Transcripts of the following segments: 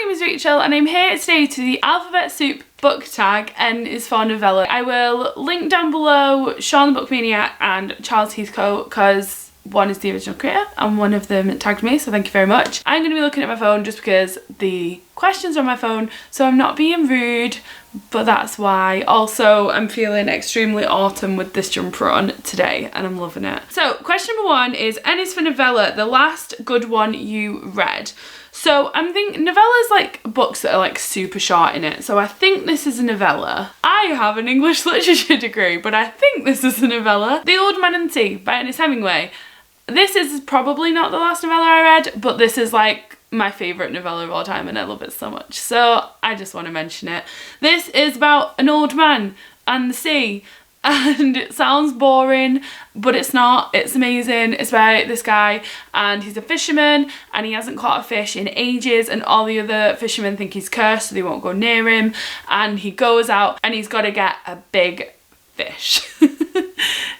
name is Rachel and I'm here today to the Alphabet Soup book tag. N is for Novella. I will link down below Sean the Book Maniac and Charles Heathcote because one is the original creator and one of them tagged me, so thank you very much. I'm going to be looking at my phone just because the questions are on my phone, so I'm not being rude, but that's why. Also, I'm feeling extremely autumn with this jumper on today and I'm loving it. So question number 1 is, N is for Novella, the last good one you read. So I'm thinking novellas like books that are like super short in it. So I think this is a novella. I have an English literature degree, but I think this is a novella. The Old Man and the Sea by Ernest Hemingway. This is probably not the last novella I read, but this is like my favourite novella of all time and I love it so much. So I just want to mention it. This is about an old man and the sea. And it sounds boring, but it's not. It's amazing. It's about this guy and he's a fisherman and he hasn't caught a fish in ages and all the other fishermen think he's cursed so they won't go near him, and he goes out and he's got to get a big fish.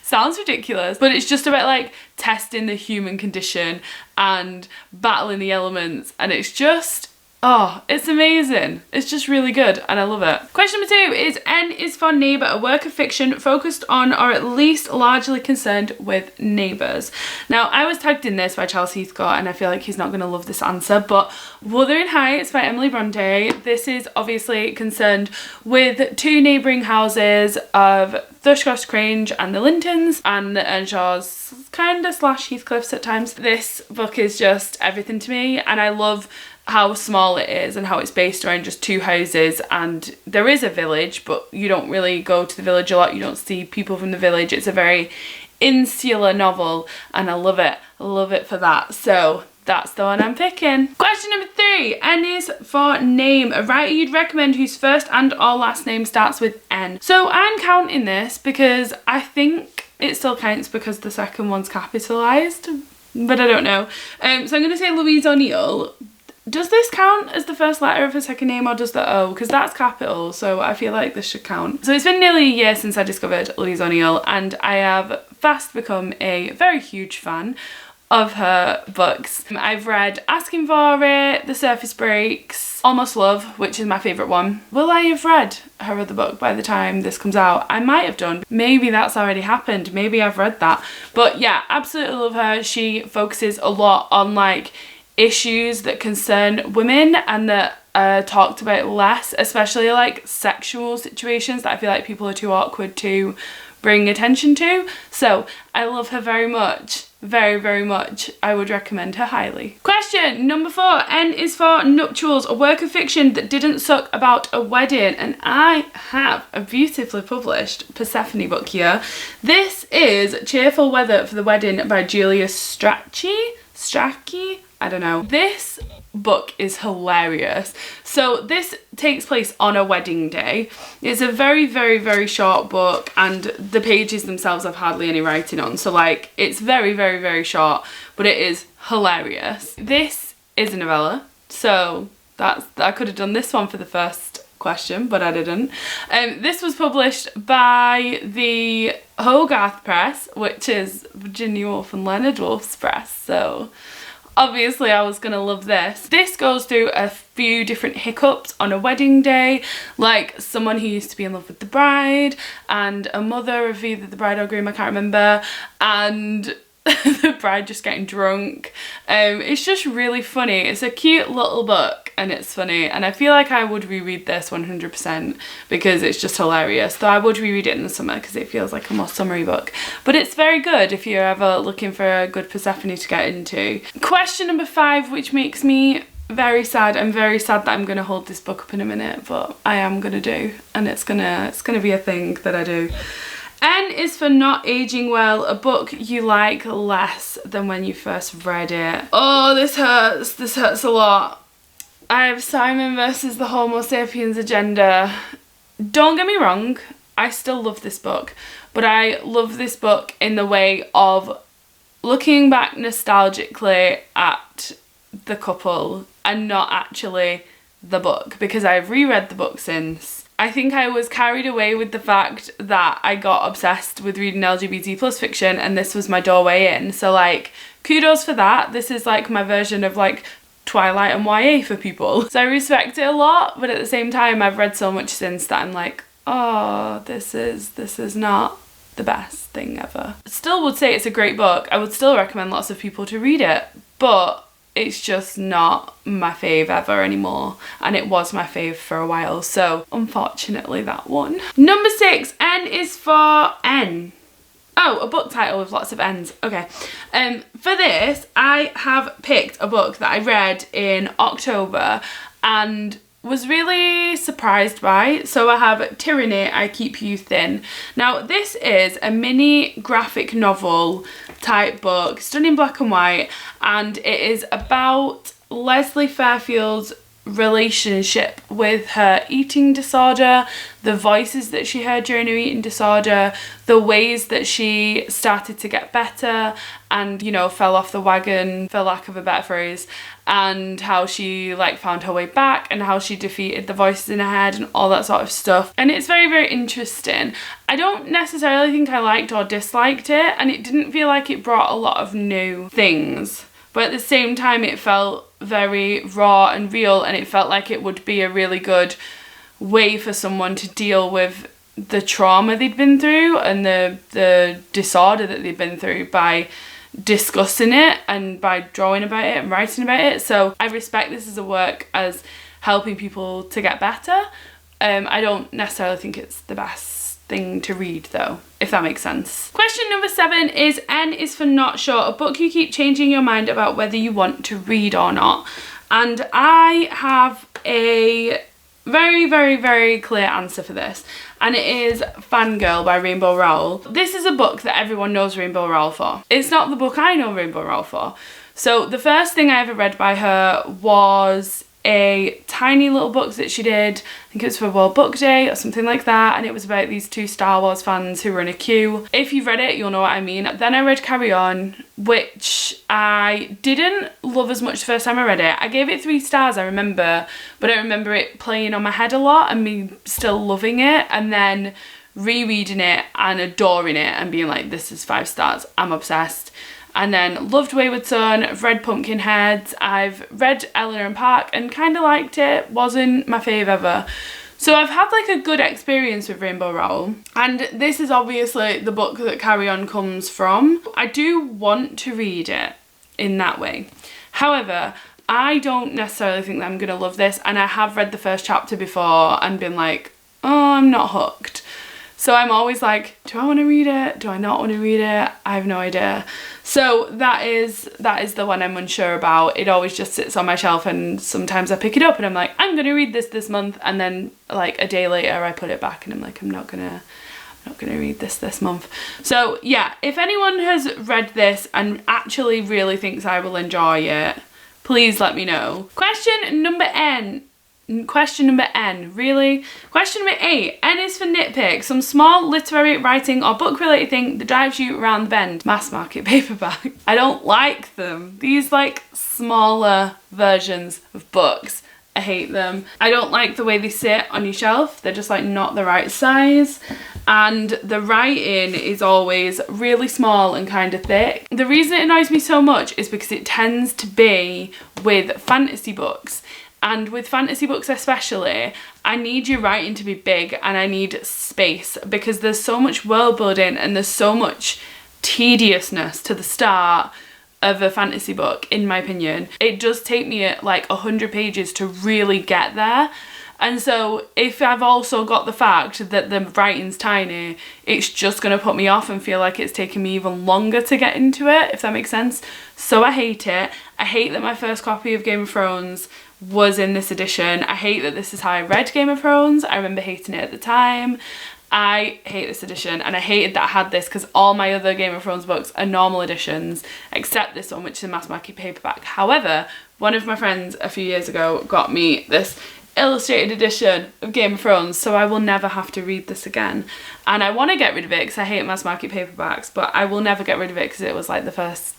Sounds ridiculous, but it's just about like testing the human condition and battling the elements, and it's just, oh, it's amazing. It's just really good and I love it. Question number 2 is, N is for Neighbour, a work of fiction focused on or at least largely concerned with neighbours. Now, I was tagged in this by Charles Heathcote and I feel like he's not going to love this answer, but Wuthering Heights by Emily Bronte. This is obviously concerned with 2 neighbouring houses of Thrushcross Grange and the Lintons and the Earnshaws kind of / Heathcliffs at times. This book is just everything to me and I love how small it is and how it's based around just 2 houses, and there is a village but you don't really go to the village a lot, you don't see people from the village. It's a very insular novel and I love it for that, so that's the one I'm picking. Question number 3, N is for Name, a writer you'd recommend whose first and or last name starts with N. So I'm counting this because I think it still counts because the second one's capitalised, but I don't know. So I'm going to say Louise O'Neill. Does this count as the first letter of her second name or does the O? Because that's capital, so I feel like this should count. So it's been nearly a year since I discovered Louise O'Neill and I have fast become a very huge fan of her books. I've read Asking for It, The Surface Breaks, Almost Love, which is my favourite one. Will I have read her other book by the time this comes out? I might have done. Maybe that's already happened. Maybe I've read that. But yeah, absolutely love her. She focuses a lot on like issues that concern women and that are talked about less, especially like sexual situations that I feel like people are too awkward to bring attention to. So I love her very much. Very, very much. I would recommend her highly. Question number 4. N is for Nuptials, a work of fiction that didn't suck about a wedding. And I have a beautifully published Persephone book here. This is Cheerful Weather for the Wedding by Julia Strachey? I don't know. This book is hilarious. So this takes place on a wedding day. It's a very, very, very short book and the pages themselves have hardly any writing on. So like it's very, very, very short, but it is hilarious. This is a novella. So I could have done this one for the first question, but I didn't. This was published by the Hogarth Press, which is Virginia Woolf and Leonard Woolf's press. So obviously I was gonna love this. This goes through a few different hiccups on a wedding day, like someone who used to be in love with the bride and a mother of either the bride or groom, I can't remember, and the bride just getting drunk. It's just really funny. It's a cute little book and it's funny and I feel like I would reread this 100% because it's just hilarious. Though I would reread it in the summer because it feels like a more summery book, but it's very good if you're ever looking for a good Persephone to get into. Question number 5, which makes me very sad. I'm very sad that I'm gonna hold this book up in a minute, but I am gonna do, and it's gonna be a thing that I do. N is for Not Aging Well, a book you like less than when you first read it. Oh, this hurts a lot. I have Simon versus the Homo sapiens agenda. Don't get me wrong, I still love this book, but I love this book in the way of looking back nostalgically at the couple and not actually the book, because I've reread the book since. I think I was carried away with the fact that I got obsessed with reading LGBT plus fiction and this was my doorway in. So like, kudos for that. This is like my version of like Twilight and YA for people. So I respect it a lot, but at the same time I've read so much since that I'm like, oh, this is not the best thing ever. Still would say it's a great book. I would still recommend lots of people to read it, but it's just not my fave ever anymore, and it was my fave for a while, so unfortunately that one. Number 6, N is for N. Oh, a book title with lots of N's. Okay. For this, I have picked a book that I read in October and was really surprised by. So I have Tyranny, I Keep You Thin. Now, this is a mini graphic novel type book, it's done in black and white, and it is about Leslie Fairfield's relationship with her eating disorder, the voices that she heard during her eating disorder, the ways that she started to get better and, you know, fell off the wagon, for lack of a better phrase, and how she like found her way back and how she defeated the voices in her head and all that sort of stuff. And it's very, very interesting. I don't necessarily think I liked or disliked it, and it didn't feel like it brought a lot of new things, but at the same time it felt very raw and real, and it felt like it would be a really good way for someone to deal with the trauma they'd been through and the disorder that they'd been through by discussing it and by drawing about it and writing about it. So I respect this as a work as helping people to get better. I don't necessarily think it's the best thing to read though, if that makes sense. Question number 7 is N is for Not Sure, a book you keep changing your mind about whether you want to read or not. And I have a very, very, very clear answer for this, and it is Fangirl by Rainbow Rowell. This is a book that everyone knows Rainbow Rowell for. It's not the book I know Rainbow Rowell for. So the first thing I ever read by her was a tiny little book that she did, I think it was for World Book Day or something like that, and it was about these 2 Star Wars fans who were in a queue. If you've read it, you'll know what I mean. Then I read Carry On, which I didn't love as much the first time I read it. I gave it 3 stars, I remember, but I remember it playing on my head a lot and me still loving it, and then rereading it and adoring it and being like, this is 5 stars, I'm obsessed. And then loved Wayward Son, I've read Pumpkinhead, I've read Eleanor and Park and kind of liked it, wasn't my fave ever. So I've had like a good experience with Rainbow Rowell, and this is obviously the book that Carry On comes from. I do want to read it in that way. However, I don't necessarily think that I'm going to love this, and I have read the first chapter before and been like, oh, I'm not hooked. So I'm always like, do I want to read it? Do I not want to read it? I have no idea. So that is the one I'm unsure about. It always just sits on my shelf, and sometimes I pick it up and I'm like, I'm going to read this month, and then like a day later I put it back and I'm like, I'm not gonna read this month. So yeah, if anyone has read this and actually really thinks I will enjoy it, please let me know. Question number N, really? Question number 8, N is for Nitpick, some small literary, writing or book related thing that drives you around the bend. Mass market paperback. I don't like them. These like smaller versions of books, I hate them. I don't like the way they sit on your shelf. They're just like not the right size, and the writing is always really small and kind of thick. The reason it annoys me so much is because it tends to be with fantasy books. And with fantasy books especially, I need your writing to be big and I need space, because there's so much world building and there's so much tediousness to the start of a fantasy book, in my opinion. It does take me like 100 pages to really get there. And so if I've also got the fact that the writing's tiny, it's just going to put me off and feel like it's taking me even longer to get into it, if that makes sense. So I hate it. I hate that my first copy of Game of Thrones was in this edition. I hate that this is how I read Game of Thrones. I remember hating it at the time. I hate this edition, and I hated that I had this because all my other Game of Thrones books are normal editions except this one, which is a mass market paperback. However, one of my friends a few years ago got me this illustrated edition of Game of Thrones, so I will never have to read this again. And I want to get rid of it because I hate mass market paperbacks, but I will never get rid of it because it was like the first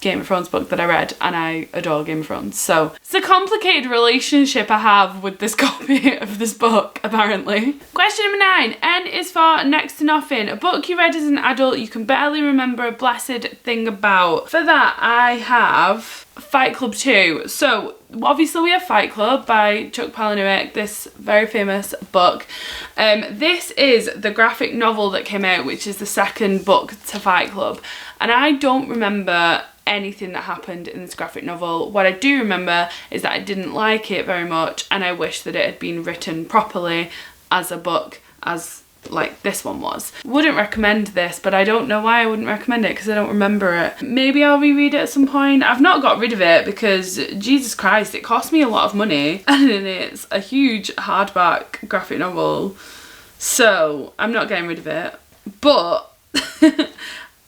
Game of Thrones book that I read, and I adore Game of Thrones. So it's a complicated relationship I have with this copy of this book, apparently. Question number 9, N is for Next to Nothing, a book you read as an adult you can barely remember a blessed thing about. For that I have Fight Club 2. So obviously we have Fight Club by Chuck Palahniuk, this very famous book. This is the graphic novel that came out, which is the second book to Fight Club. And I don't remember anything that happened in this graphic novel. What I do remember is that I didn't like it very much, and I wish that it had been written properly as a book, as like this one was. Wouldn't recommend this, but I don't know why I wouldn't recommend it, because I don't remember it. Maybe I'll reread it at some point. I've not got rid of it because, Jesus Christ, it cost me a lot of money, and it's a huge hardback graphic novel, so I'm not getting rid of it. But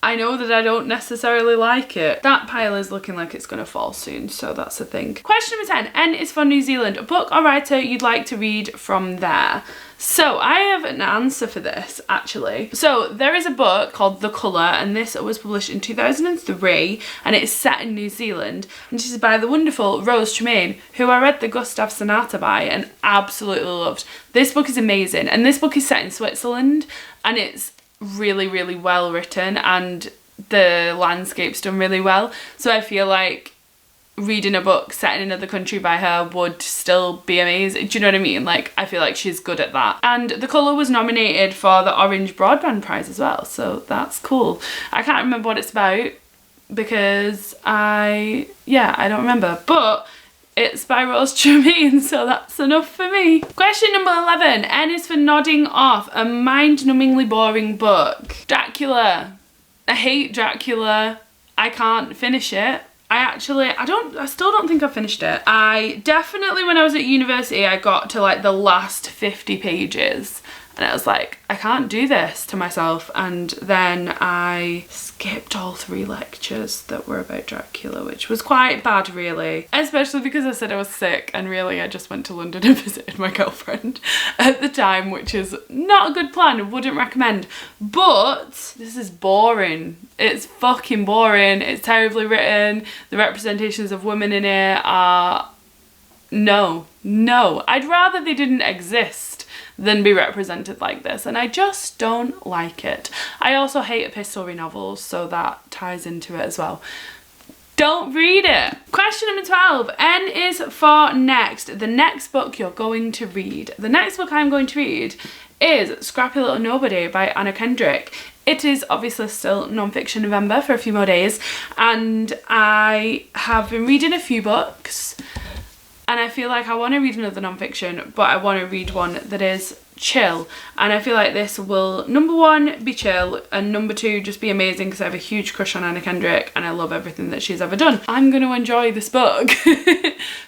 I know that I don't necessarily like it. That pile is looking like it's going to fall soon, so that's the thing. Question number 10. N is for New Zealand. A book or writer you'd like to read from there? So I have an answer for this, actually. So there is a book called The Colour, and this was published in 2003, and it's set in New Zealand, and this is by the wonderful Rose Tremaine, who I read the Gustav Sonata by and absolutely loved. This book is amazing, and this book is set in Switzerland, and it's really, really well written, and the landscape's done really well. So I feel like reading a book set in another country by her would still be amazing. Do you know what I mean? Like, I feel like she's good at that. And The Colour was nominated for the Orange Broadband Prize as well, so that's cool. I can't remember what it's about because I don't remember, but it's by Rose Tremaine, so that's enough for me. Question number 11. N is for nodding off. A mind-numbingly boring book. Dracula. I hate Dracula. I can't finish it. I still don't think I finished it. I definitely, when I was at university, I got to like the last 50 pages and I was like, I can't do this to myself. And then I skipped all 3 lectures that were about Dracula, which was quite bad, really. Especially because I said I was sick, and really I just went to London and visited my girlfriend at the time, which is not a good plan. I wouldn't recommend. But this is boring. It's fucking boring. It's terribly written. The representations of women in it are... No. I'd rather they didn't exist than be represented like this, and I just don't like it. I also hate epistolary novels, so that ties into it as well. Don't read it. Question number 12. N is for next. The next book you're going to read. The next book I'm going to read is Scrappy Little Nobody by Anna Kendrick. It is obviously still non-fiction November for a few more days, and I have been reading a few books, and I feel like I want to read another non-fiction, but I want to read one that is chill. And I feel like this will, number 1, be chill, and number 2, just be amazing, because I have a huge crush on Anna Kendrick and I love everything that she's ever done. I'm going to enjoy this book.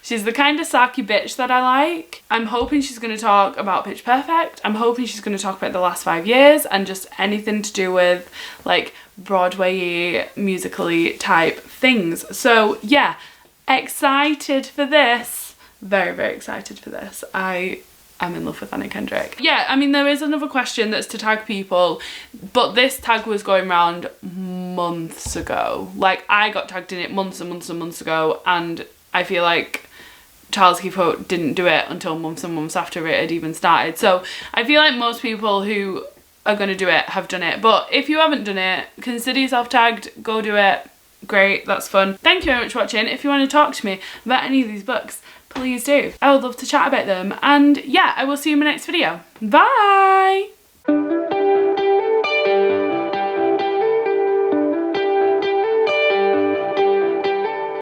She's the kind of sarky bitch that I like. I'm hoping she's going to talk about Pitch Perfect. I'm hoping she's going to talk about the last 5 years and just anything to do with like Broadway-y, musically type things. So yeah, excited for this. Very, very excited for this. I am in love with Anna Kendrick. Yeah, I mean, there is another question that's to tag people, but this tag was going around months ago. Like, I got tagged in it months and months and months ago, and I feel like Charles Keith didn't do it until months and months after it had even started. So I feel like most people who are going to do it have done it. But if you haven't done it, consider yourself tagged, go do it. Great, that's fun. Thank you very much for watching. If you want to talk to me about any of these books, please do. I would love to chat about them. And yeah, I will see you in my next video. Bye!